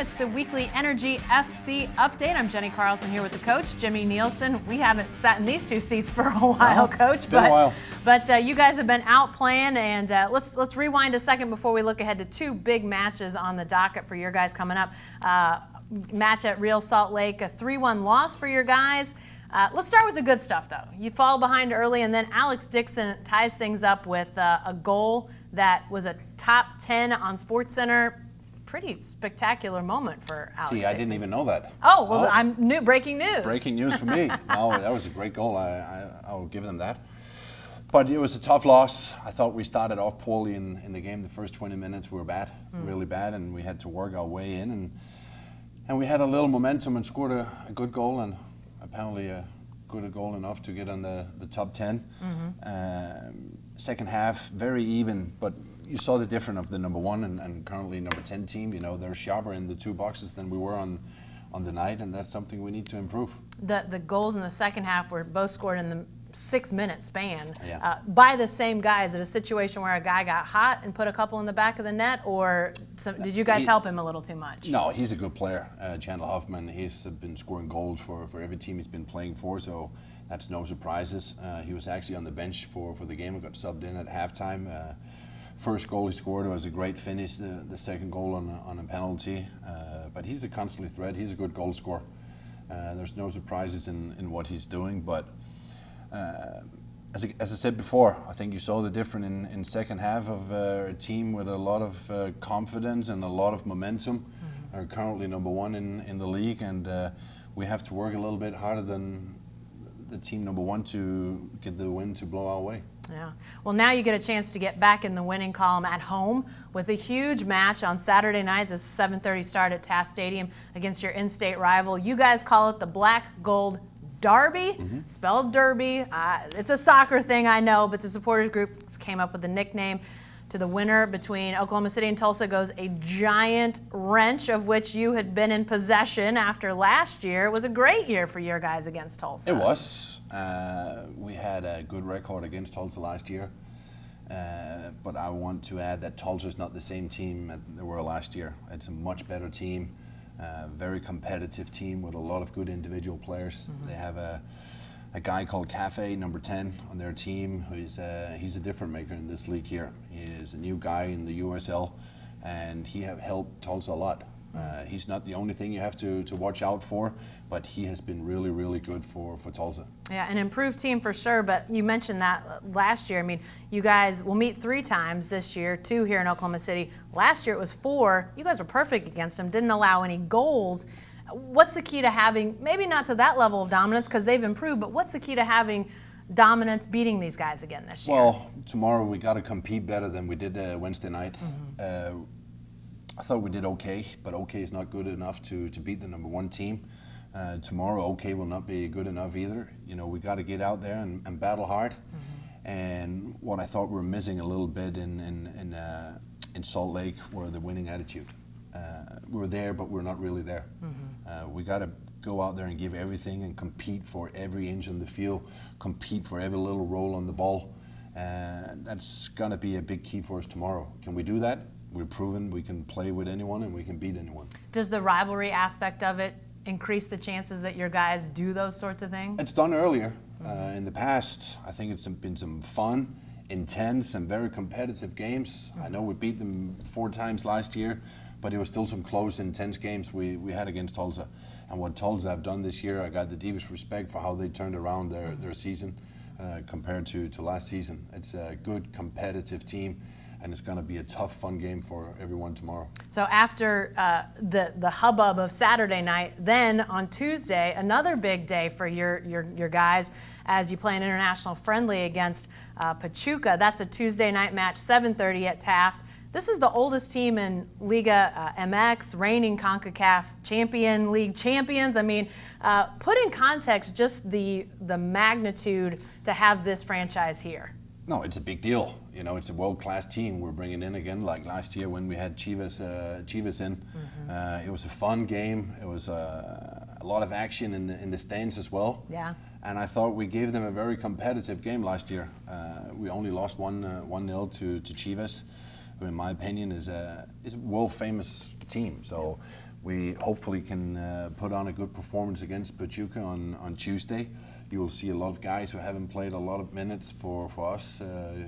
It's the weekly Energy FC update. I'm Jenny Carlson here with the coach, Jimmy Nielsen. We haven't sat in these two seats for a while, Coach. Been a while. But you guys have been out playing, and let's rewind a second before we look ahead to two big matches on the docket for your guys coming up. Match at Real Salt Lake, a 3-1 loss for your guys. Let's start with the good stuff, though. You fall behind early, and then Alex Dixon ties things up with a goal that was a top 10 on SportsCenter. Pretty spectacular moment for Alex. See, I didn't even know that. Oh, well, I'm new. Breaking news. Breaking news for me. No, that was a great goal. I'll give them that. But it was a tough loss. I thought we started off poorly in the game. The first 20 minutes we were bad, really bad, and we had to work our way in. And we had a little momentum and scored a good goal, and apparently a good goal enough to get on the top 10. Second half, very even, but you saw the difference of the number 1 and currently number 10 team. You know, they're sharper in the two boxes than we were on the night, and that's something we need to improve. The goals in the second half were both scored in the 6-minute span Yeah. by the same guy. Is it a situation where a guy got hot and put a couple in the back of the net, or did you guys help him a little too much? No, he's a good player. Chandler Hoffman, he's been scoring goals for every team he's been playing for, so that's no surprises. He was actually on the bench for the game and got subbed in at halftime. First goal he scored was a great finish. The second goal on a penalty. But he's a constantly threat. He's a good goal scorer. There's no surprises in what he's doing, but as I said before, I think you saw the difference in second half of a team with a lot of confidence and a lot of momentum. Are currently number 1 in the league, and we have to work a little bit harder than the team number 1 to get the win to blow our way. Yeah. Well, now you get a chance to get back in the winning column at home with a huge match on Saturday night. This is 7:30 start at Taft Stadium against your in-state rival. You guys call it the Black Gold Derby, spelled Derby. It's a soccer thing, I know, but the supporters group came up with the nickname. To the winner between Oklahoma City and Tulsa goes a giant wrench, of which you had been in possession after last year. It was a great year for your guys against Tulsa. It was. We had a good record against Tulsa last year. But I want to add that Tulsa is not the same team that they were last year. It's a much better team. Very competitive team with a lot of good individual players. They have a guy called Cafe, number 10, on their team. He's a difference maker in this league here. He is a new guy in the USL, and he have helped Tulsa a lot. He's not the only thing you have to watch out for, but he has been really, really good for Tulsa. Yeah, an improved team for sure, but you mentioned that last year. I mean, you guys will meet 3 times this year, 2 here in Oklahoma City. Last year it was 4. You guys were perfect against them, didn't allow any goals. What's the key to having, maybe not to that level of dominance because they've improved, but what's the key to having dominance beating these guys again this year? Well, tomorrow we got to compete better than we did Wednesday night. I thought we did okay, but okay is not good enough to beat the number 1 team. Tomorrow, okay will not be good enough either. You know, we got to get out there and battle hard. And what I thought we were missing a little bit in Salt Lake were the winning attitude. We were there, but we're not really there. We got to go out there and give everything and compete for every inch on the field, compete for every little roll on the ball. That's going to be a big key for us tomorrow. Can we do that? We've proven we can play with anyone and we can beat anyone. Does the rivalry aspect of it increase the chances that your guys do those sorts of things? It's done earlier. In the past, I think it's been some fun, intense, and very competitive games. I know we beat them 4 times last year, but it was still some close, intense games we had against Tulsa. And what Tulsa have done this year, I got the deepest respect for how they turned around their season compared to last season. It's a good, competitive team, and it's going to be a tough, fun game for everyone tomorrow. So after the hubbub of Saturday night, then on Tuesday, another big day for your guys as you play an international friendly against Pachuca. That's a Tuesday night match, 7:30 at Taft. This is the oldest team in Liga MX, reigning CONCACAF Champion League champions. I mean, put in context just the magnitude to have this franchise here. No, it's a big deal. You know, it's a world-class team we're bringing in again, like last year when we had Chivas in. It was a fun game. It was a lot of action in the stands as well. Yeah. And I thought we gave them a very competitive game last year. We only lost 1-0 to Chivas, who in my opinion is a world-famous team. So we hopefully can put on a good performance against Pachuca on Tuesday. You will see a lot of guys who haven't played a lot of minutes for us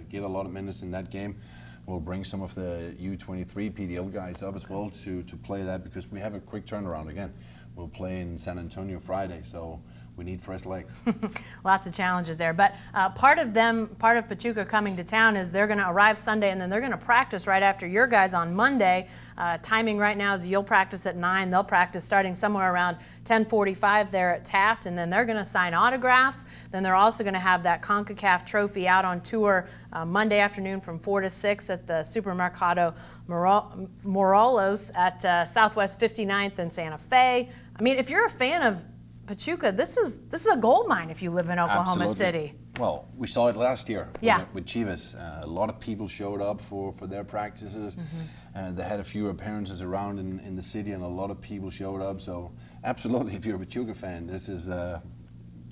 get a lot of minutes in that game. We'll bring some of the U23 PDL guys up as well to play that, because we have a quick turnaround again. We'll play in San Antonio Friday, so we need fresh legs. Lots of challenges there. But part of Pachuca coming to town is they're going to arrive Sunday, and then they're going to practice right after your guys on Monday. Timing right now is you'll practice at 9. They'll practice starting somewhere around 10:45 there at Taft, and then they're going to sign autographs. Then they're also going to have that CONCACAF trophy out on tour Monday afternoon from 4 to 6 at the Supermercado Morelos at Southwest 59th and Santa Fe. I mean, if you're a fan of Pachuca, this is a gold mine if you live in Oklahoma Absolutely. City. Well, we saw it last year Yeah. with Chivas. A lot of people showed up for their practices. They had a few appearances around in the city, and a lot of people showed up. So absolutely, if you're a Pachuca fan, this is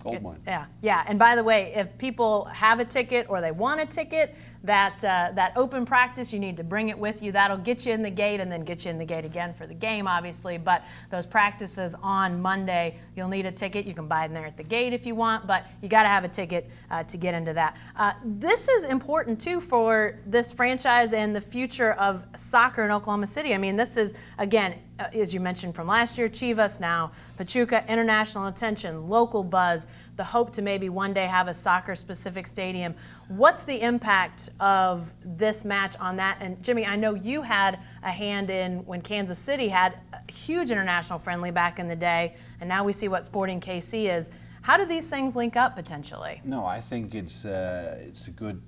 gold mine. Yeah. And by the way, if people have a ticket or they want a ticket, that open practice, you need to bring it with you. That'll get you in the gate and then get you in the gate again for the game, obviously. But those practices on Monday, you'll need a ticket. You can buy them there at the gate if you want, but you got to have a ticket to get into that. This is important, too, for this franchise and the future of soccer in Oklahoma City. I mean, this is, again, as you mentioned from last year, Chivas now, Pachuca, international attention, local buzz, the hope to maybe one day have a soccer-specific stadium. What's the impact of this match on that? And Jimmy, I know you had a hand in when Kansas City had a huge international friendly back in the day, and now we see what Sporting KC is. How do these things link up potentially? No, I think it's a good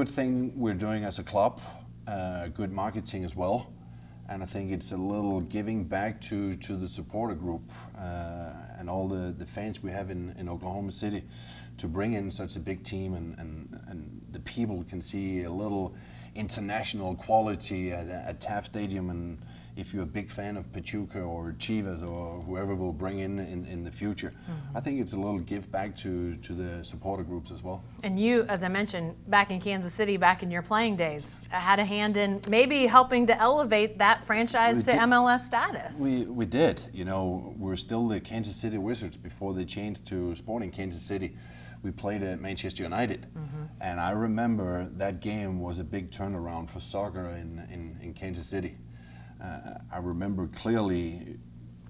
thing we're doing as a club, good marketing as well. And I think it's a little giving back to the supporter group and all the fans we have in Oklahoma City, to bring in such a big team, and the people can see a little international quality at Taft Stadium. And if you're a big fan of Pachuca or Chivas or whoever we'll bring in the future, I think it's a little give back to the supporter groups as well. And you, as I mentioned, back in Kansas City, back in your playing days, had a hand in maybe helping to elevate that franchise to MLS status. We did. You know, we're still the Kansas City Wizards before they changed to Sporting Kansas City. We played at Manchester United. And I remember that game was a big turnaround for soccer in Kansas City. I remember clearly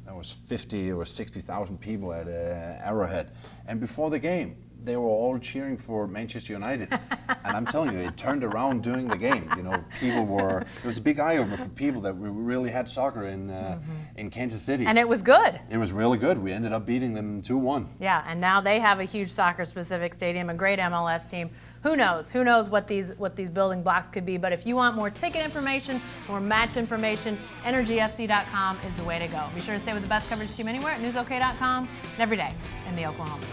there was 50 or 60,000 people at Arrowhead. And before the game, they were all cheering for Manchester United. And I'm telling you, it turned around during the game. You know, it was a big eye-opener for people that we really had soccer in Kansas City. And it was good. It was really good. We ended up beating them 2-1. Yeah, and now they have a huge soccer-specific stadium, a great MLS team. Who knows? Who knows what these building blocks could be? But if you want more ticket information, more match information, energyfc.com is the way to go. Be sure to stay with the best coverage team anywhere at newsok.com and every day in the Oklahoma.